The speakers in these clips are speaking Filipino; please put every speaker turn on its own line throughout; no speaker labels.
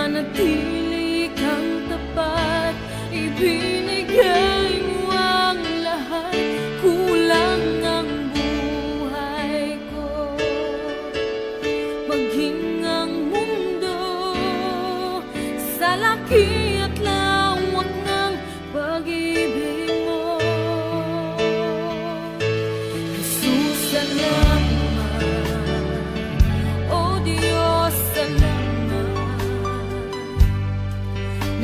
nananatili kang tapat, ibinigay mo ang lahat, kulang ang buhay ko. Maging ang mundo sa laki at lawak ng pag-ibig mo, Jesus, salamat. O Diyos, salamat.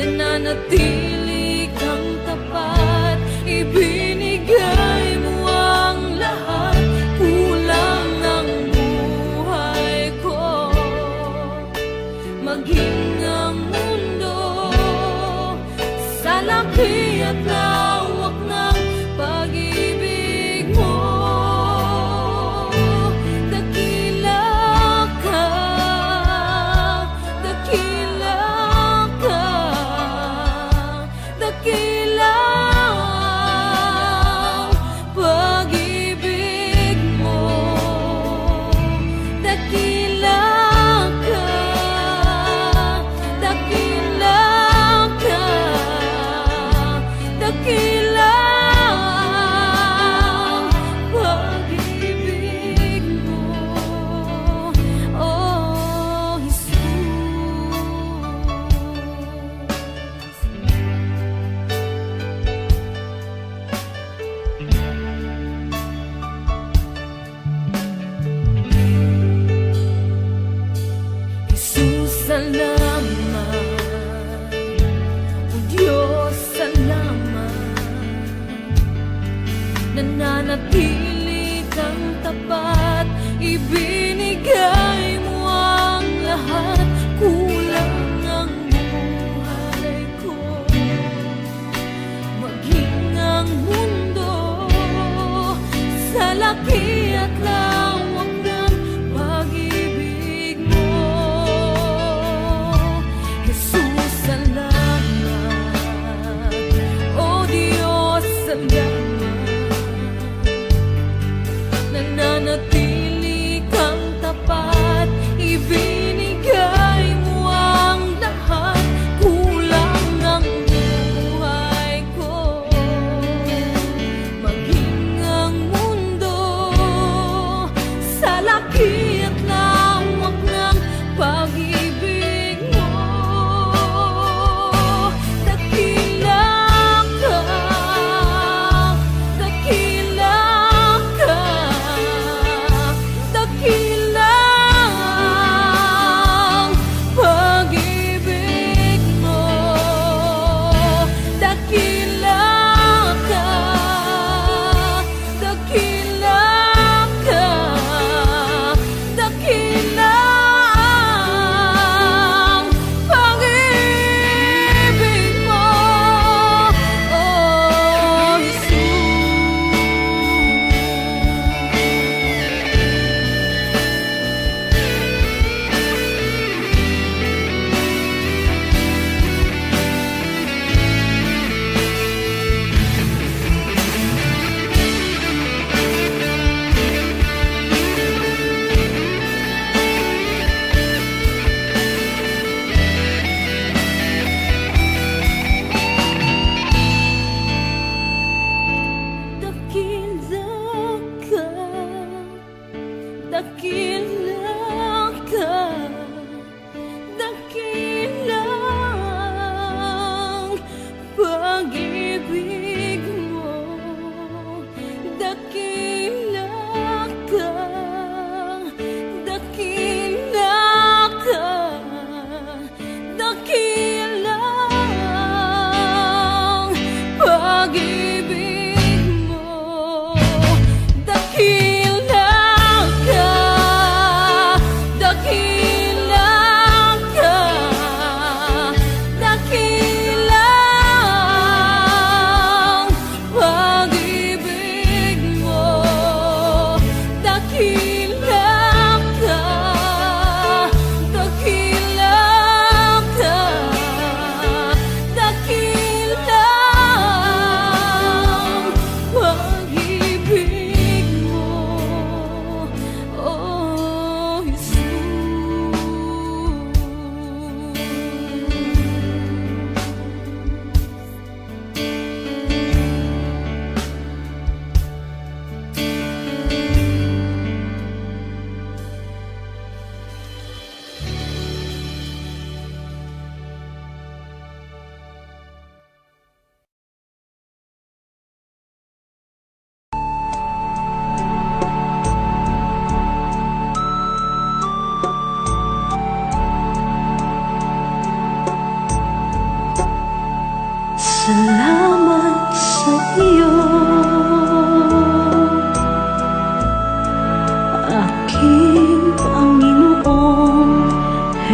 Nananatili kang tapat, ibinigay mo ang lahat, kulang ang buhay ko. Maging ang mundo sa laki at lawak ng pag-ibig mo, dakila ka, dakila ka,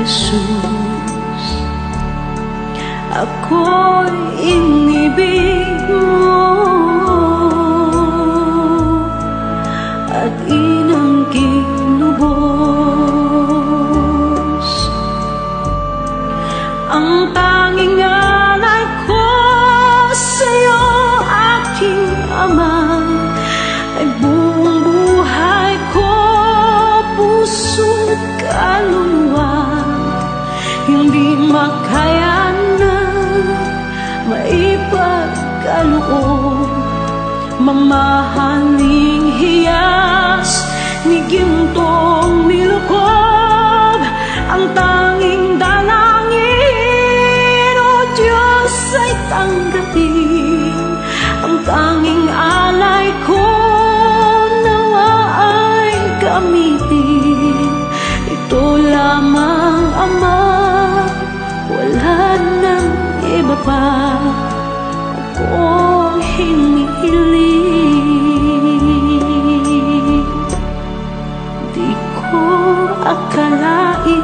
Jesus. Ako'y inibig mo at inangking lubos. Ang tanging alay ko sa'yo, aking Ama, ay buong buhay ko, puso't kaluluwa. Hindi makaya na maipagkaloob, mamahaling hiyas ni gintong nilukob. Ang tanging dalangin, O Diyos, ay tanggapin. Ang tanging alay ko, nawa ay gamitin. Ito lamang, Ama, wala nang iba pa akong hinihiling. Di ko akalain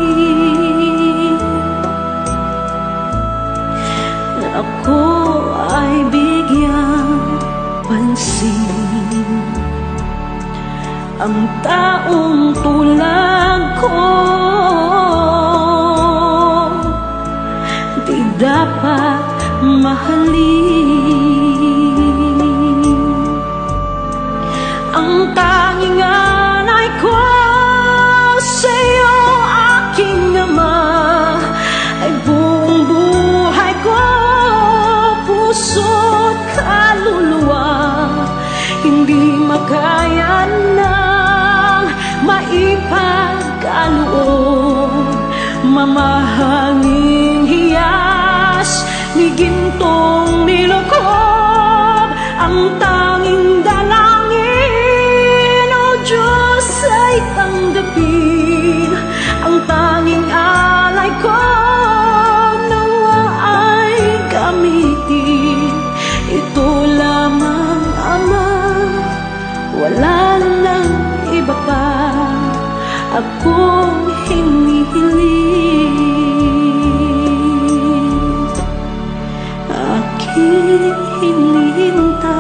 na ako ay bigyang pansin. Ang taong tulad ko di dapat mahalin. Ang tanging alay ko sa'yo, aking Ama, ay buong buhay ko, puso't kaluluwa. Hindi makaya nang maipagkaloob, mamahaling hiyas ni gintong nilukob. Ang tanging dalangin, O Diyos, ay tanggapin. Ang tanging alay ko, nawa ay gamitin. Ito lamang, Ama, wala nang iba pa akong hinihiling. Aking hinihintay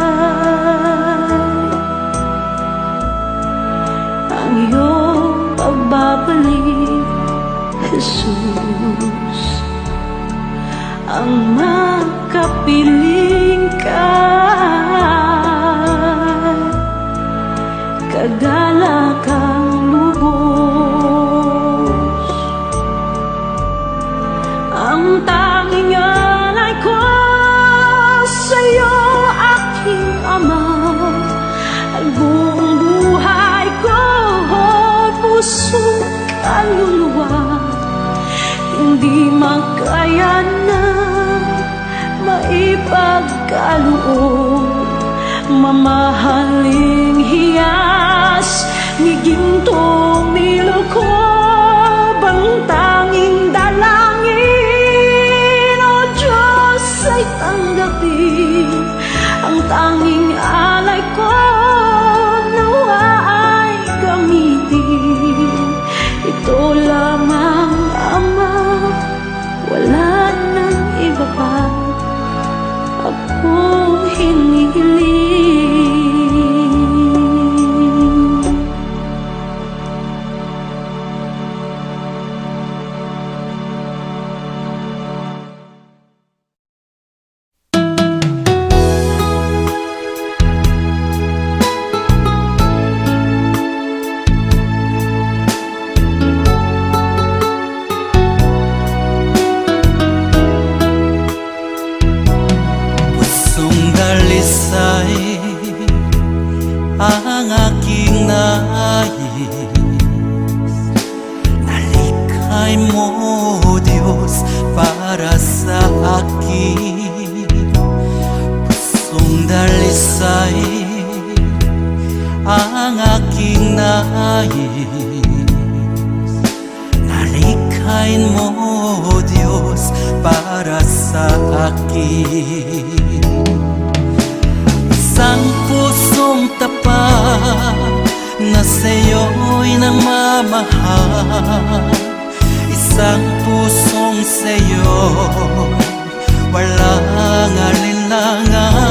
ang iyong pagbabalik, Jesus. Ang makapiling ka, kagalakang lubos. Ang tanging alay ko sa'yo, aking Ama, ay buong buhay ko, puso't kaluluwa. Hindi makaya na maipagkaloob, mamahaling hiyas ni gintong nilukob. Ang tanging dalangin, O Diyos, ay tanggapin. Ang tanging alay ko, nawa ay gamitin. Ito lamang, Ama, wala nang iba pa akong hinihiling.
Ang aking nais, nalikhay mo, Diyos, para sa akin. Pusong dalisay ang aking nais, nalikhay mo, Diyos, para sa akin. Isang pusong tapat na sa'yo'y namamahal, isang sa'yo walang alinlangan.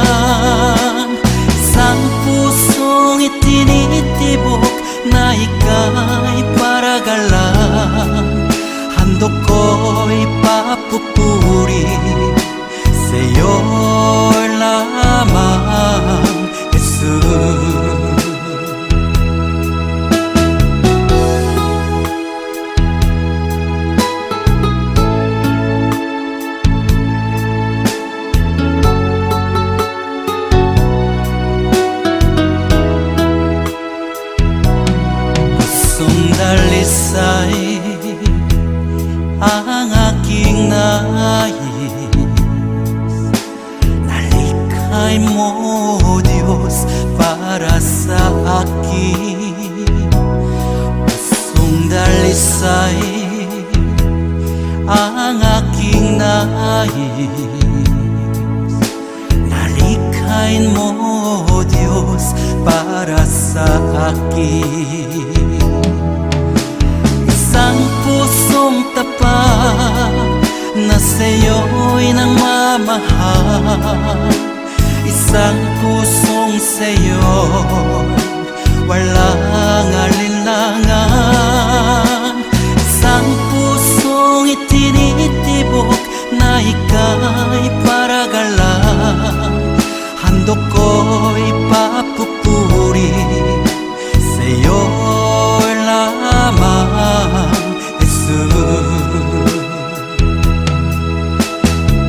Isang pusong itinitibok na ika'y paragalan. Handog ko'y papupuri sa'yo lamang, Jesus. Dalisay ang aking nais, nalikhay mo, Diyos, para sa akin. Pusong dalisay ang aking nais, nalikhay mo, Diyos, para sa akin. Isang pusong tapat na sa'yo'y nangmamahal. Isang pusong sa'yo'y walang alinlangan. Isang pusong itinitibok na ika'y paragalan. Handog ko'y papupuri sa'yo lamang, Jesus.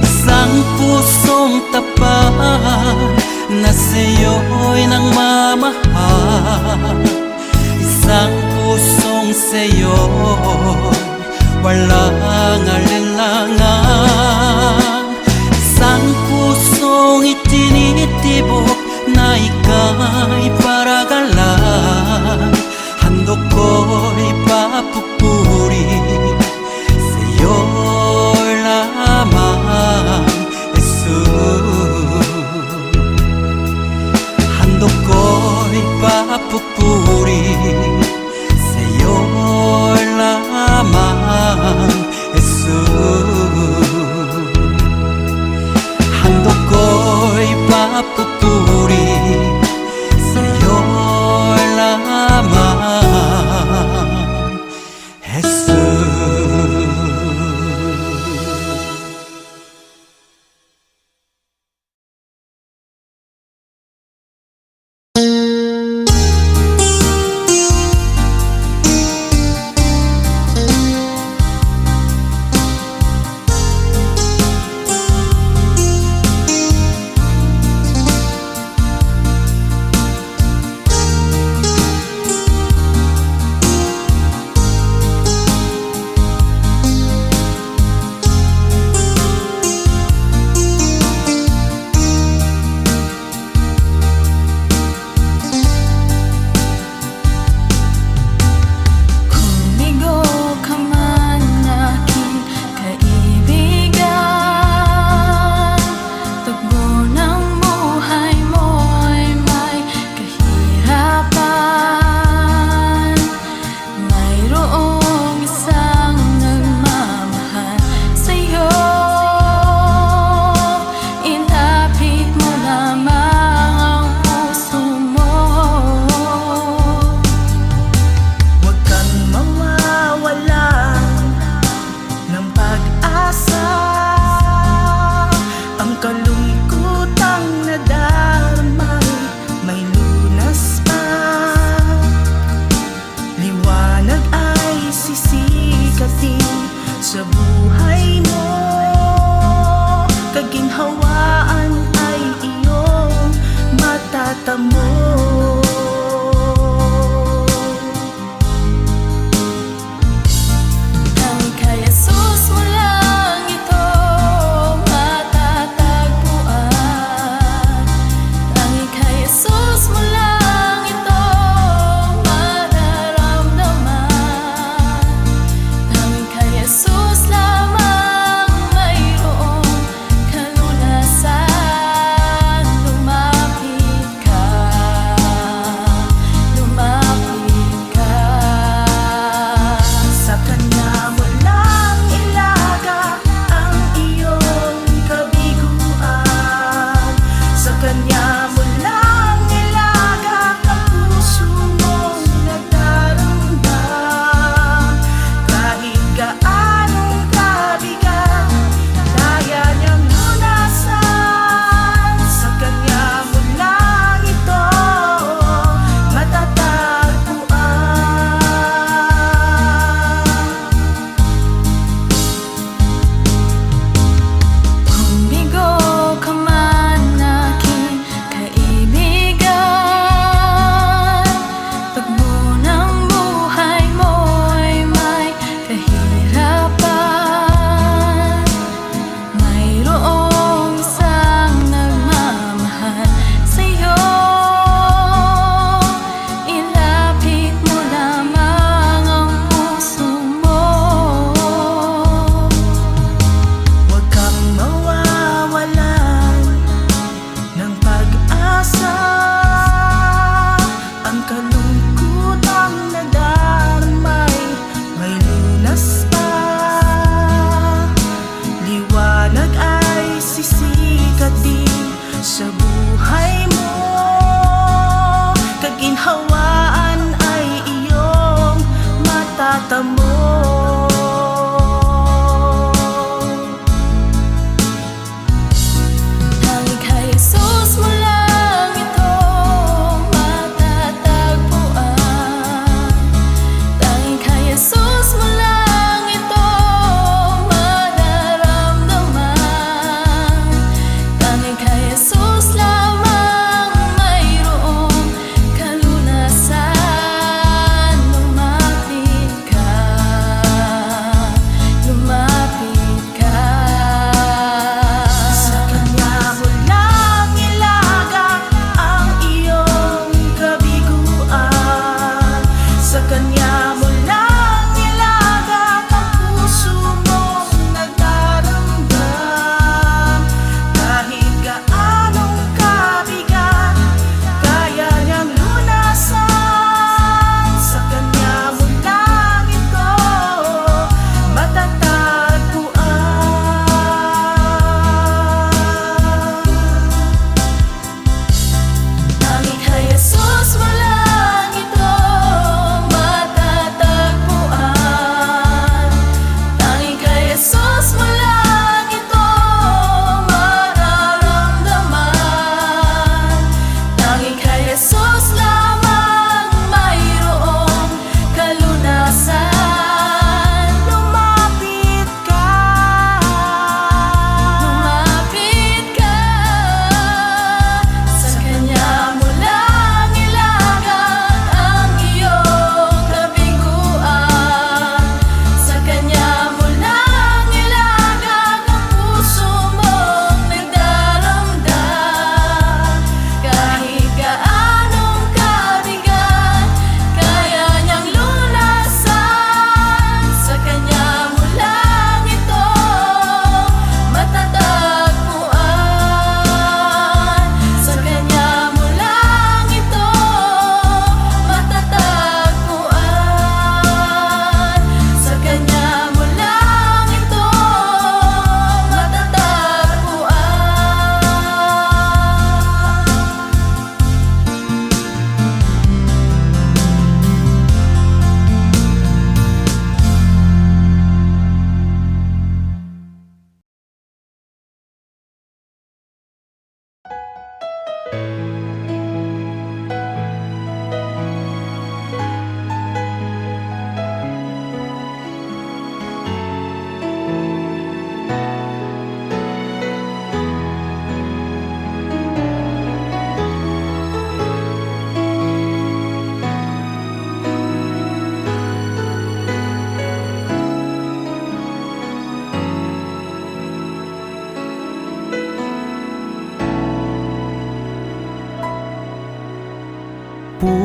Isang pusong tapat na sa'yo'y nangmamahal. Isang pusong sa'yo'y walang alinlangan. Isang pusong itinitibok na ika'y paragalan. Handog ko'y papupuri sa'yo lamang, Jesus. Handog ko'y papupuri sa'yo lamang.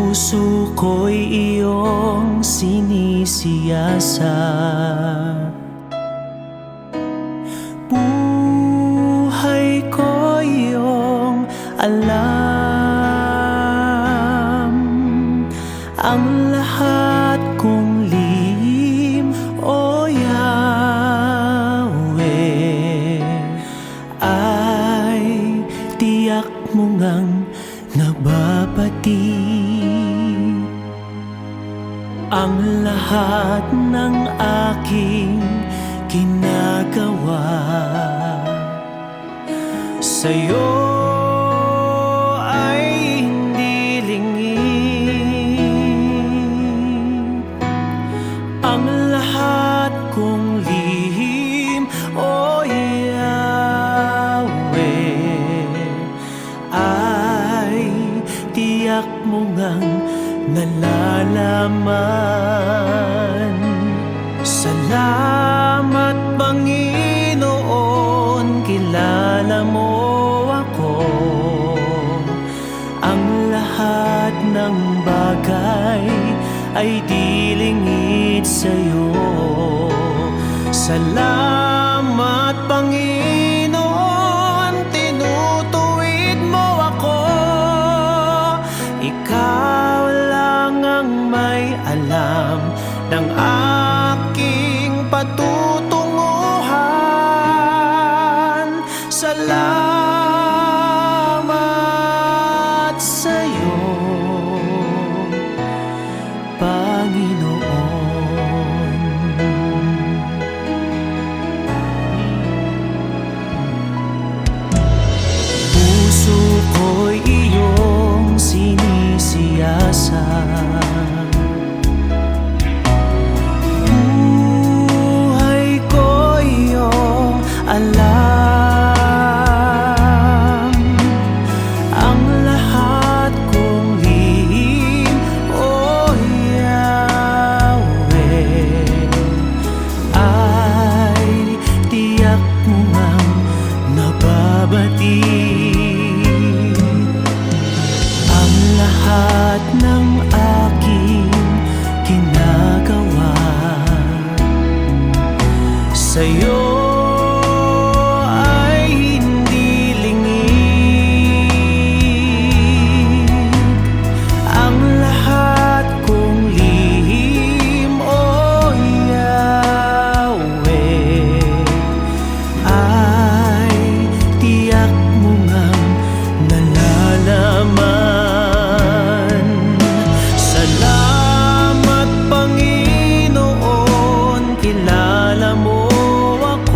Puso ko'y iyong sinisiyasat, buhay ko iyong alam. Ang lahat kong lihim, O Yahweh, ay tiyak mo ngang nababati. Ang lahat ng aking ginagawa sa'yo ay hindi lingid. Ang lahat kong lihim, O Yahweh, ay tiyak mo ngang nalalaman. Salamat Panginoon, kilala mo ako. Ang lahat ng bagay ay di lingid sa'yo. Salamat Panginoon, tinutuwid mo ako. Ikaw lang ang may alam ng aking patutunguhan. Salamat sa'yo, Panginoon. Puso ko'y iyong sinisiyasat, buhay ko iyong alam. Ang lahat kong lihim, O Yahweh, ay tiyak mo ngang nababati. Ang lahat ng aking ginagawa sa'yo ay hindi lingid. Ang lahat kong lihim, O Yahweh, ay tiyak mo ngang nalalaman. Salamat Panginoon, kilala mo ako.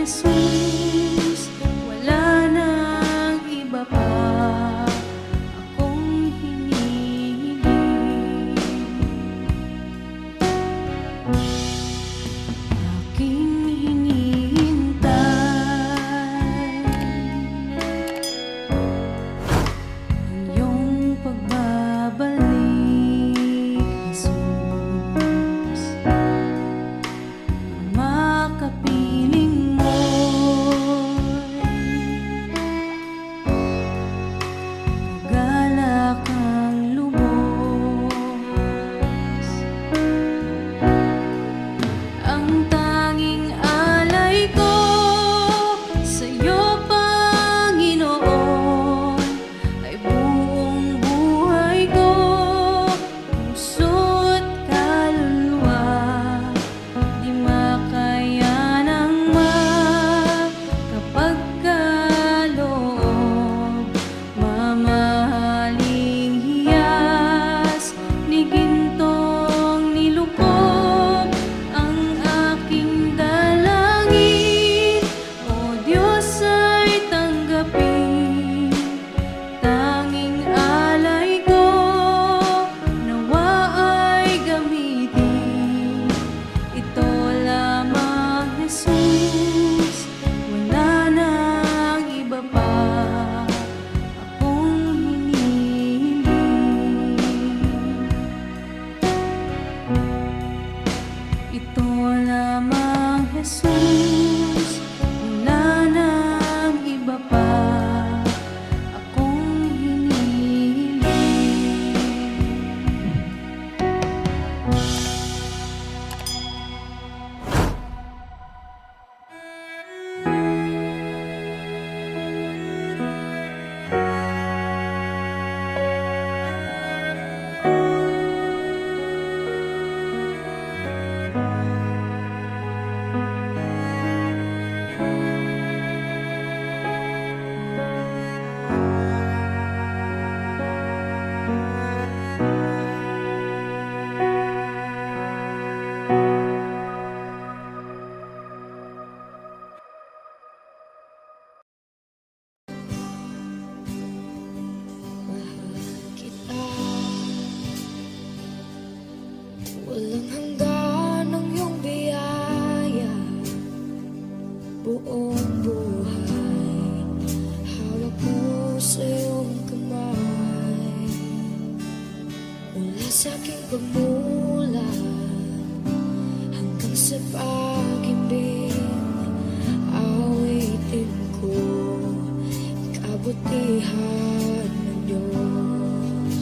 Jesus, wala nang iba pa akong hinihiling. Aking hinihintay ang iyong pagbabalik, Jesus. Makapiling mo'y galak ang lubos. Ang tanging alay ko sa'yo, Panginoon, ay buong buhay ko, puso't kaluluwa. Di makayanang makapagkaloob, mamahaling hiyas ni gintong nilukob ang aking dalangin. O Diyos ay tanggapin, tanging alay ko nawa ay gamitin. Ito lamang, Jesus, wala nang iba pa akong hinihiling. Ito lamang, Jesus, wala nang iba pa akong hinihiling.
Kita walang hanggan ang iyong biyaya, buong buhay hawak mo sa iyong kamay. Mula sa aking pagmulan hanggang sa pag-ibig, awitin ko kabutihan ng Diyos.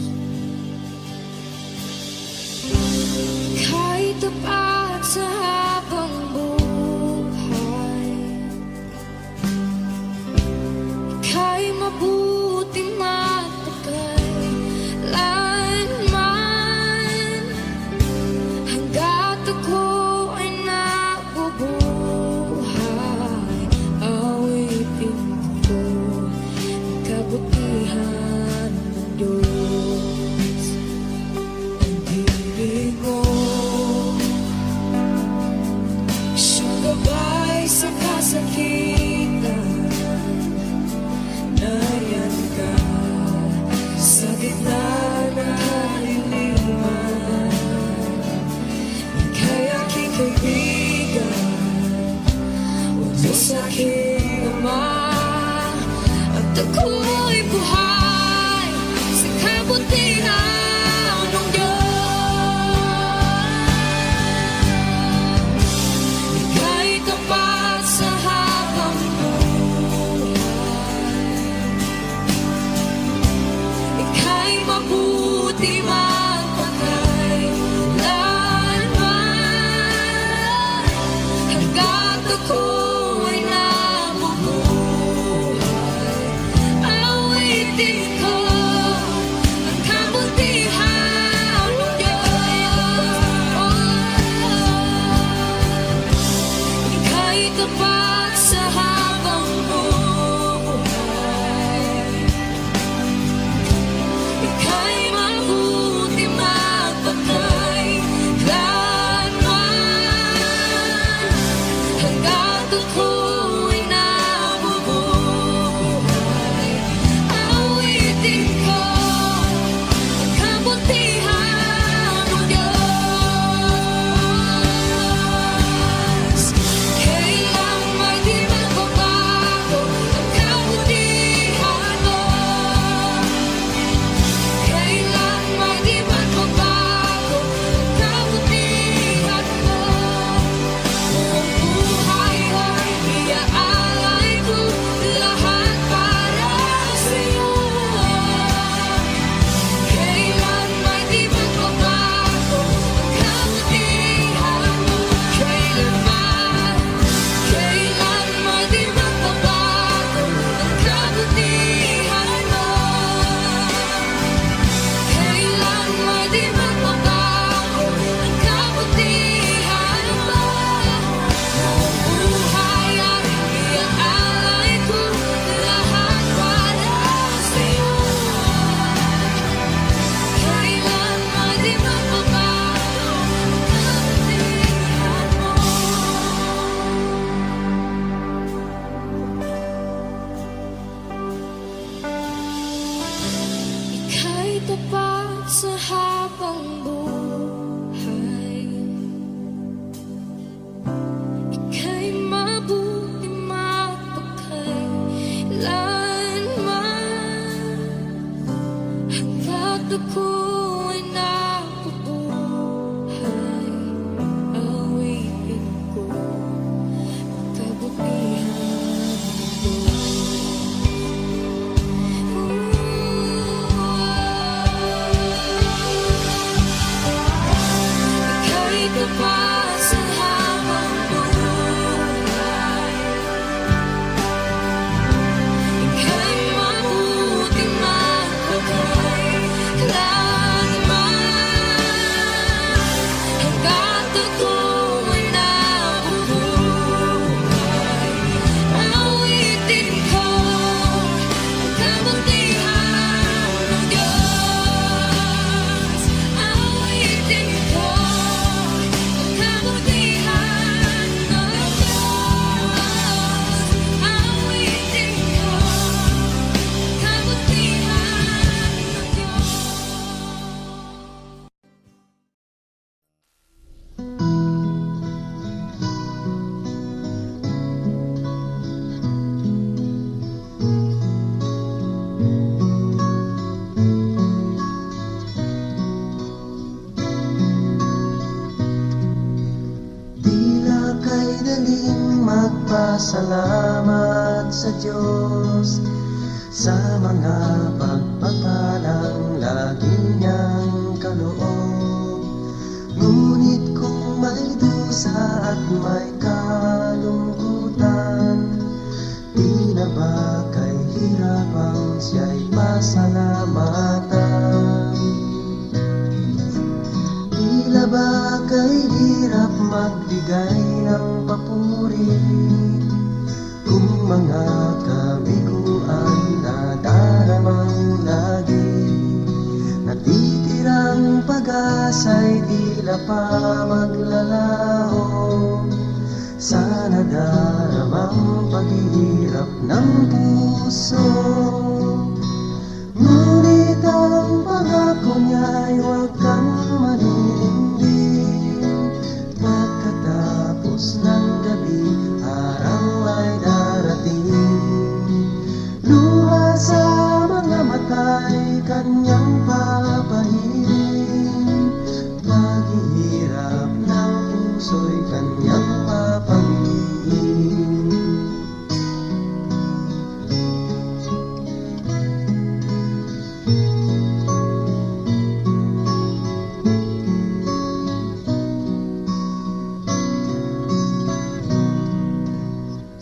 Kahit tapat sa habang buhay, ika'y mabuti magpakailanman. Hangga't ako ay nabubuhay, awitin ko ang kabutihan ng Diyos. Ang ibig mo, siyang gabay sa kasakitan. Nariyan ka sa gitna ng kaliliman. Ika'y aking kaibigan, o Diyos aking Ama, at ako'y buhay sa kabutihan ng Diyos. Ika'y tapat sa habang buhay, ika'y mabuti magpakailanman. Hangga't ako ay nabubuhay, awitin ko ang kabutihan ng Diyos. Ika'y tapat sa habang buhay, ika'y mabuti magpakailanman. Hangga't ako sa habang buhay, ika'y mabuti magpakailanman. Hanggat ako'y nabubuhay, awitin ko ang kabutihan mo. Ika'y tapat sa habang buhay, ika'y mabuting magpakailanman. Hanggat ako'y nabubuhay, awitin ko ang kabutihan ng Diyos. Awitin ko ang kabutihan ng Diyos. Awitin ko ang kabutihan ng Diyos.
Tila kay daling magpasalamat sa Diyos sa mga pagpapalang lagi niyang kaloob. Ngunit kung may dusa at may kalungkutan, tila ba kay hirapang siya'y pasalamatan? Tila ba kay hirap magbigay ng papuri kung mga kabiguan na daramang lagi? Natitirang pag-asa'y tila pa maglalaho sa nadaramang paghihirap ng puso. Ngunit ang pangako niya'y huwag kang maninindig. Pagkatapos ng gabi, araw ay darating. Luha sa mga mata'y kanyang papahirin. Paghihirap ng puso'y kanyang papangin.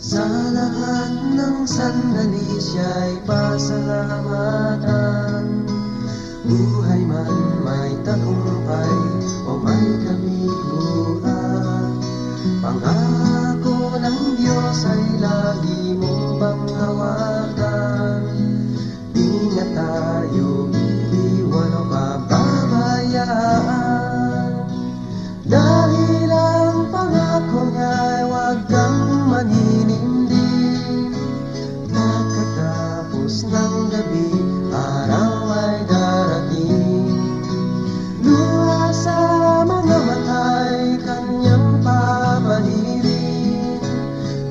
Sa lahat ng sandali siya'y pasalamatan. Buhay man may tagumpay o may kabiguan, pangako ng Diyos ay lagi mong panghawakan. Di niya tayo iiwan o pababayaan, dahil ang pangako niya'y huwag kang maninindig. Pagkatapos ng gabi, araw ay darating. Luha sa mga mata'y kanyang papalirin.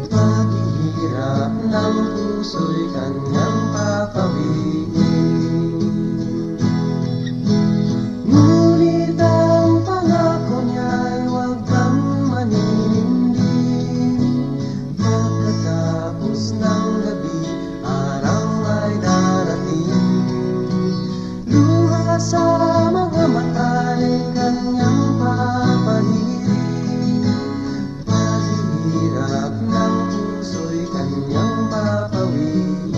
Paghihirap ng puso'y kanyang papawiin. Ngunit ang pangako niya'y huwag kang maninindig. Pagkatapos ng gabi, araw ay darating. Luha sa mga mata'y kanyang papalirin. Paghihirap ng puso'y kanyang papawiin.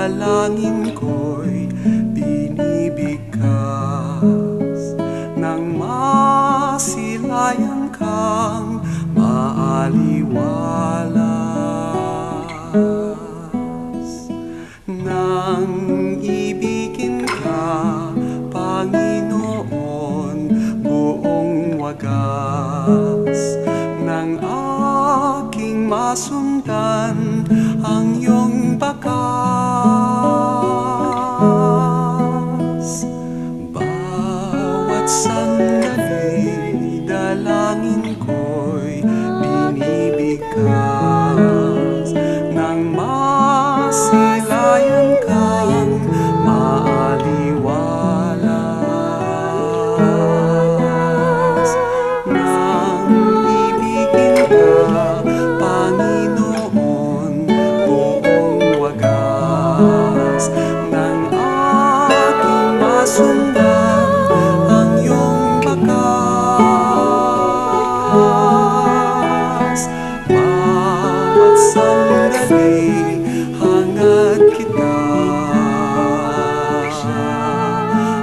dalangin ko'y binibigkas nang masilayan kang maaliwalas. Nang ibigin ka, Panginoon, buong wagas nang aking masundan ang iyong bakas. Bawat sandali, dalangin ko'y binibigkas nang masilayan kang maaliwalas. Nang ibigin ka, Panginoon, buong wagas nang aking masundan ang iyong bakas. Bawat sandali, hangad kita,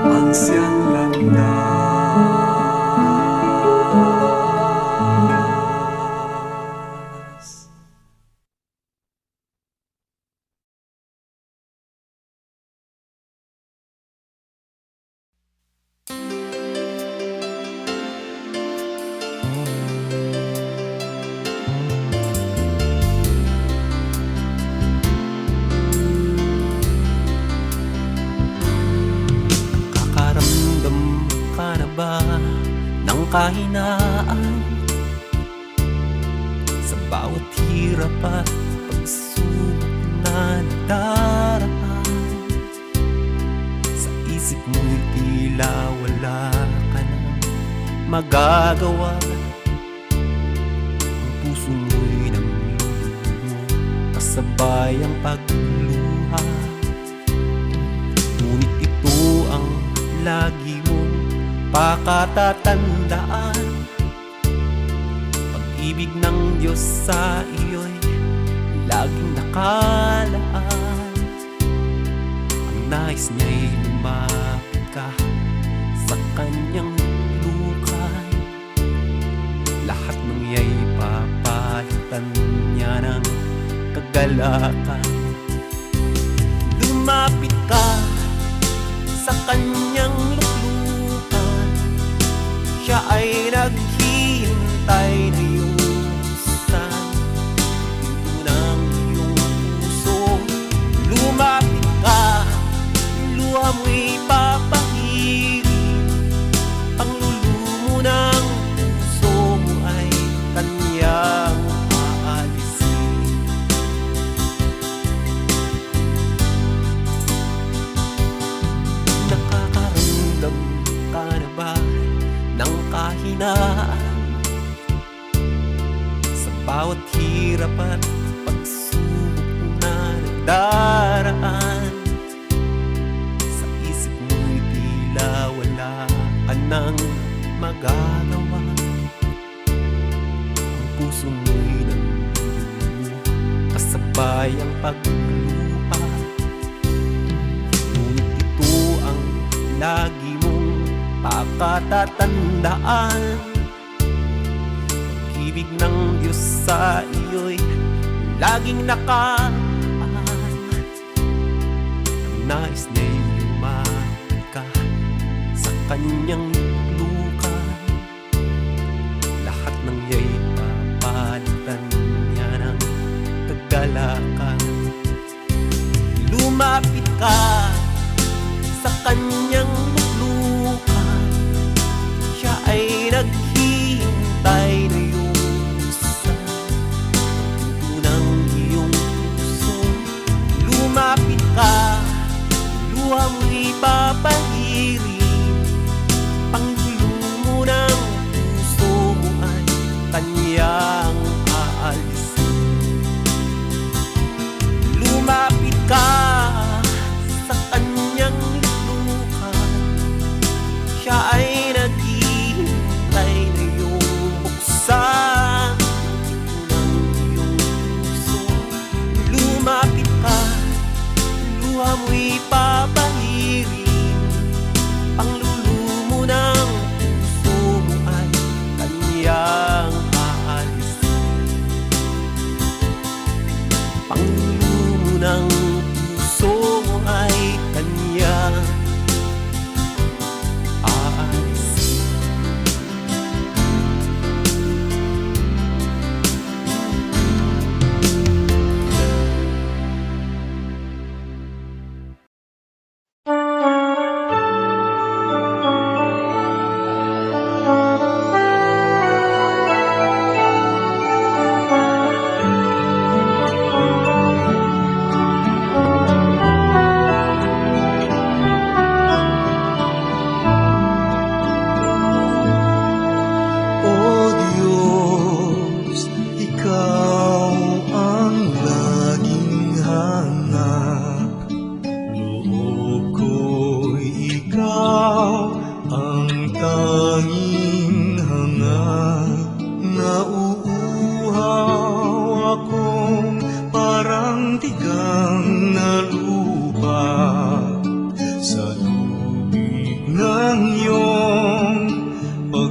ansyang landas.
Kakaramdam ka na ba ng kahinaan sa bawat hirap at pagsubok na nadaraan? Sa isip mo'y tila wala ka na magagawa. Ang puso mo'y namlulumo, kasabay ang pagluha. Ngunit ito ang lagi mong pakatatandaan: pag-ibig ng Diyos sa iyo'y laging nakalaan. Ang nais niya'y lumapit ka sa kanyang lukan. Lahat ng iya'y papalitan niya ng kagalakan. Lumapit ka sa kanyang luklukan, siya ay naghihintay na yusan pinto ng iyong puso. Lumapit ka, luha mo'y papahirin, panglulumo ng puso mo ay kanyang aalisin. Nakakaramdam ka na ba ng kahinaan sa bawat hirap at pagsubok na nagdaraan? Sa isip mo'y tila wala ka nang magagawa. Ang puso mo'y namlulumo, kasabay ang pagluha. Ngunit ito ang lagi mong pakatatandaan: pag-ibig ng Diyos sa iyo'y laging nakaan. Ang nais niya'y lumapit ka sa kanyang lukan. Lahat ng iya'y papalitan niya ng kagalakan. Lumapit ka sa kanyang luklukan, siya ay naghihintay na yusan pinto ng iyong puso. Lumapit ka, luha mo'y papahirin,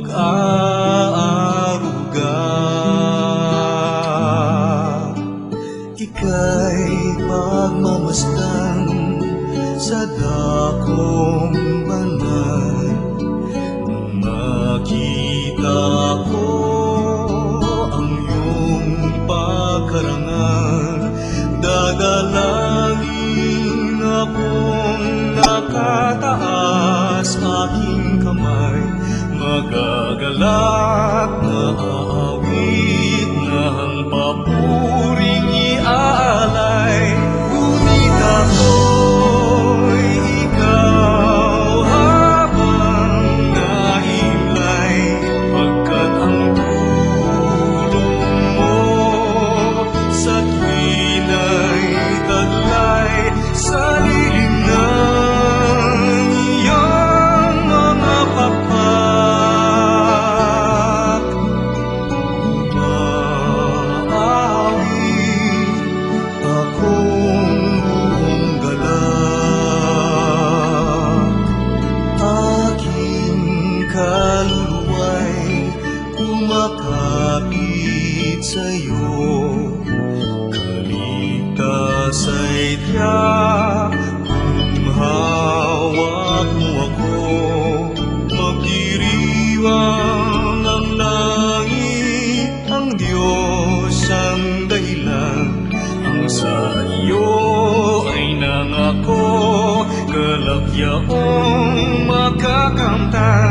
pag-aaruga. Ika'y pagmamasdan sa dakong banal. Makita ko ang iyong pagkarangal. Dadalangin akong nakataas, aking kamay magagalak na aawit na ang papuring iaalay. Ngunit ako'y ikaw habang nahimlay, pagkat ang tulong mo sa tuwina'y taglay sa lilim ng iyong mga papak. Umaawit akong buong galak, aking kaluluwa'y kumakapit sa'yo. Kaligtas ay tiyak kung hawak mo ako. Magdiriwang ang langit, ang Diyos ang dahilan. Ang sa iyo ay nangako, kalagyaong makakamtan.